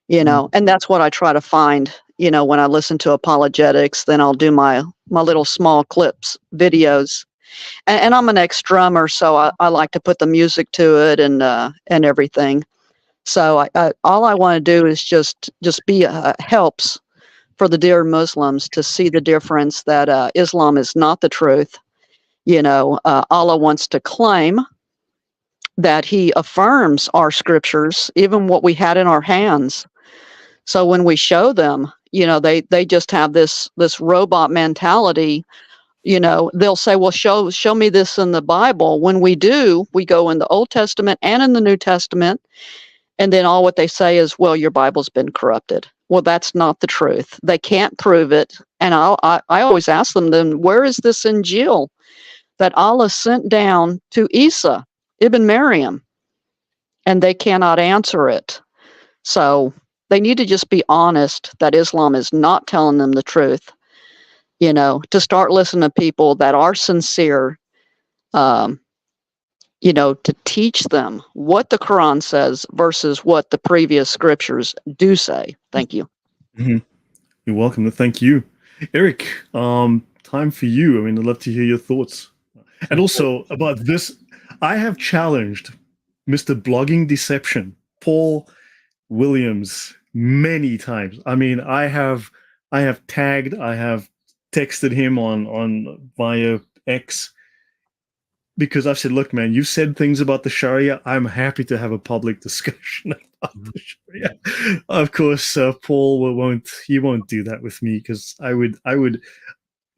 you know, and that's what I try to find, you know, when I listen to apologetics. Then I'll do my little small clips, videos, and I'm an ex-drummer, so I like to put the music to it and everything. So all I want to do is just be helps for the dear Muslims to see the difference, that Islam is not the truth. You know, Allah wants to claim that he affirms our scriptures, even what we had in our hands. So when we show them, you know, they just have this robot mentality. You know, they'll say, "Well, show me this in the Bible." When we do, we go in the Old Testament and in the New Testament, and then all what they say is, "Well, your Bible's been corrupted." Well, that's not the truth. They can't prove it. And I always ask them, then where is this Injil that Allah sent down to Isa ibn Maryam? And they cannot answer it. So they need to just be honest that Islam is not telling them the truth, you know, to start listening to people that are sincere, you know, to teach them what the Quran says versus what the previous scriptures do say. Thank you. Mm-hmm. You're welcome. Thank you. Eric, time for you. I mean, I'd love to hear your thoughts. And also about this, I have challenged Mr. Blogging Deception, Paul Williams, many times. I mean, I have tagged, I have texted him on via X, because I've said, "Look, man, you've said things about the Sharia. I'm happy to have a public discussion about the Sharia." Of course, Paul won't do that with me, because I would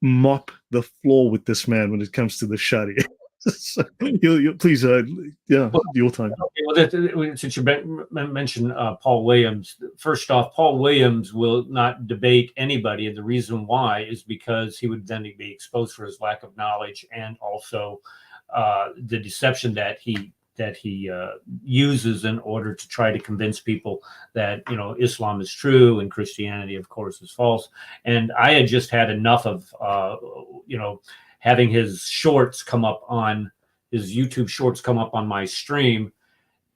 mop the floor with this man when it comes to the Sharia. So, you please, yeah, well, your time. Okay, well, since you mentioned Paul Williams, first off, Paul Williams will not debate anybody, and the reason why is because he would then be exposed for his lack of knowledge, and also the deception that he uses in order to try to convince people that, you know, Islam is true and Christianity, of course, is false. And I had just had enough of you know, having his shorts come up on his YouTube shorts come up on my stream,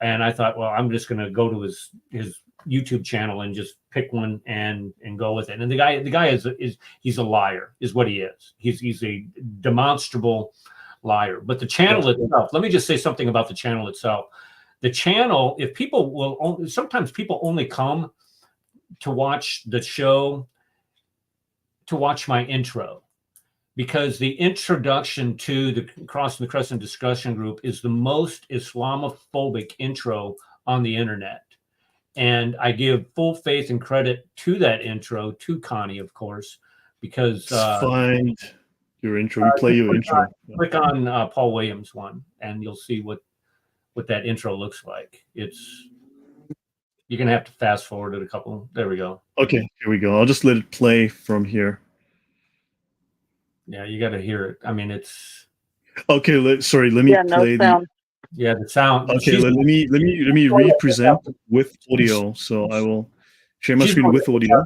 and I thought, well, I'm just going to go to his YouTube channel and just pick one and go with it. And the guy is he's a liar, is what he is. He's a demonstrable liar. But the channel itself, let me just say something about the channel itself. The channel, if people will, sometimes people only come to watch the show, to watch my intro, because the introduction to the Crossing the Crescent discussion group is the most Islamophobic intro on the internet. And I give full faith and credit to that intro, to Connie, of course, because find your intro. You play your intro. Click on Paul Williams one, and you'll see what that intro looks like. It's, you're gonna have to fast forward it a couple. There we go. Okay, here we go. I'll just let it play from here. Yeah, you got to hear it. I mean, it's okay. Sorry, let me play sound. Yeah, the sound. Okay, let me represent with audio. So I will share my screen with audio.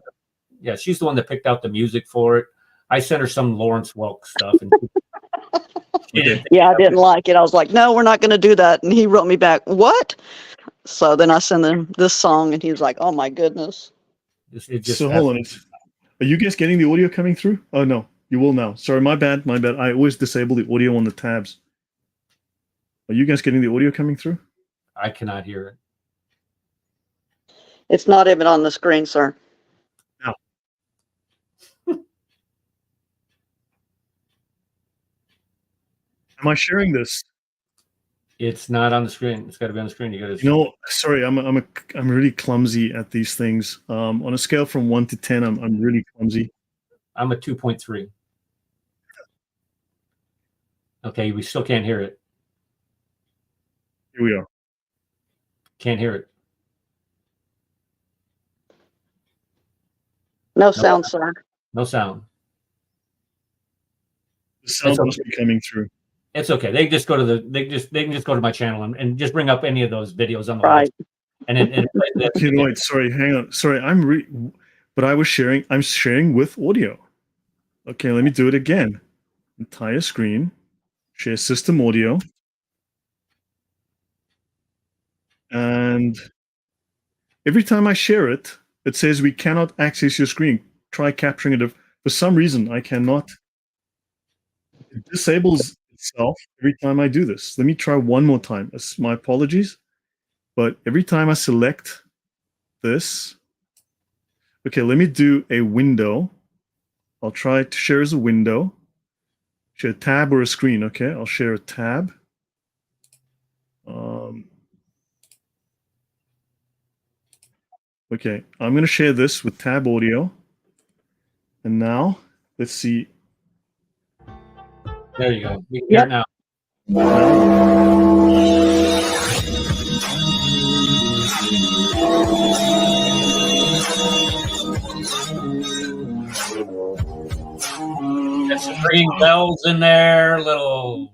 yeah, she's the one that picked out the music for it. I sent her some Lawrence Welk stuff, and Yeah, I didn't like it. I was like, no, we're not going to do that. And he wrote me back, what? So then I sent him this song, and he was like, oh my goodness. So hold on. Are you guys getting the audio coming through? Oh, no. You will now. Sorry, my bad. My bad. I always disable the audio on the tabs. Are you guys getting the audio coming through? I cannot hear it. It's not even on the screen, sir. No. Am I sharing this? It's not on the screen. It's got to be on the screen. You got to. No, sorry. I'm really clumsy at these things. On a scale from 1 to 10, I'm really clumsy. I'm a 2.3. Okay, we still can't hear it. Here we are. Can't hear it. No sound, sir. No sound. The sound must be coming through. It's okay. They just go to they can just go to my channel and just bring up any of those videos on the Right. and Okay, no, wait, sorry, hang on. Sorry, but I'm sharing with audio. Okay, let me do it again. Entire screen, share system audio. And every time I share it, it says we cannot access your screen. Try capturing it. For some reason, I cannot. It disables itself every time I do this. Let me try one more time. My apologies. But every time I select this, okay, let me do a window. I'll try to share as a window. Share a tab or a screen. Okay, I'll share a tab. Okay, I'm going to share this with tab audio. And now, let's see. There you go. We can hear it now. Got some ringing bells in there, little.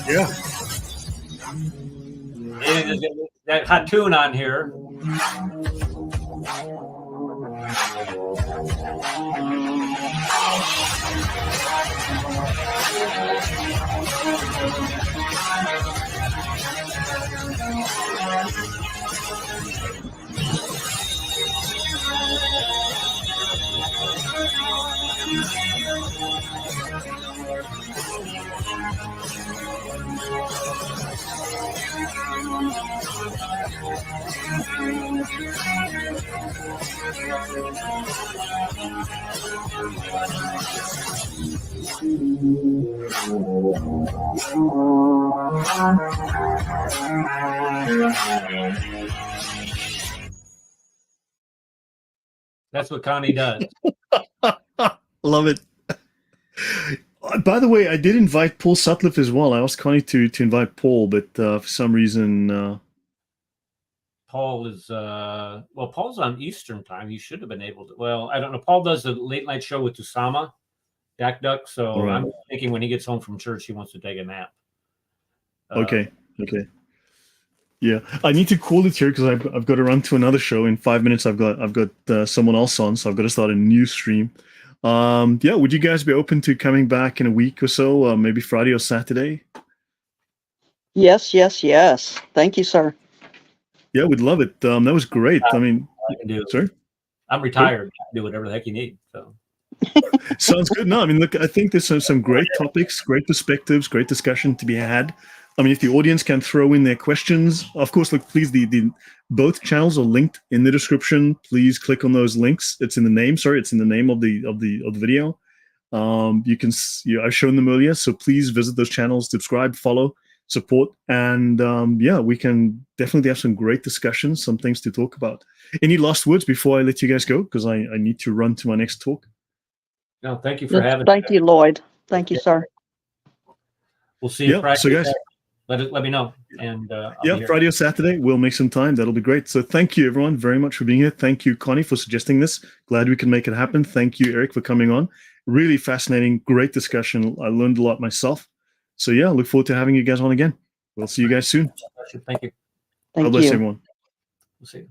Yeah. That hot tune on here. That's what Connie does. Love it. By the way, I did invite Paul Sutcliffe as well. I asked Connie to invite Paul, but for some reason... Paul is, Paul's on Eastern time. He should have been able to. Well, I don't know. Paul does a late night show with Usama, Dak Duck. So right. I'm thinking when he gets home from church, he wants to take a nap. Okay. Yeah, I need to call it here because I've got to run to another show in 5 minutes. I've got someone else on, so I've got to start a new stream. Yeah, would you guys be open to coming back in a week or so, maybe Friday or Saturday? Yes. Thank you, sir. Yeah, we'd love it. That was great. I mean, I can do. Sorry? I'm retired. I can do whatever the heck you need. So. Sounds good. No, I mean, look, I think there's some great topics, great perspectives, great discussion to be had. I mean, if the audience can throw in their questions, of course, look, please, both channels are linked in the description. Please click on those links. It's in the name. Sorry, it's in the name of the video. I've shown them earlier, so please visit those channels, subscribe, follow, support, and yeah, we can definitely have some great discussions, some things to talk about. Any last words before I let you guys go? Because I need to run to my next talk. No, thank you for having Thank me. you, Lloyd. Thank you, sir. We'll see you Yeah, Friday. so guys, let me know. And I'll be yeah, here. Friday or Saturday, we'll make some time. That'll be great. So thank you, everyone, very much for being here. Thank you, Connie, for suggesting this. Glad we can make it happen. Thank you, Eric, for coming on. Really fascinating, great discussion. I learned a lot myself. So yeah, look forward to having you guys on again. We'll see you guys soon. Thank you. Thank God bless you. everyone. We'll see you.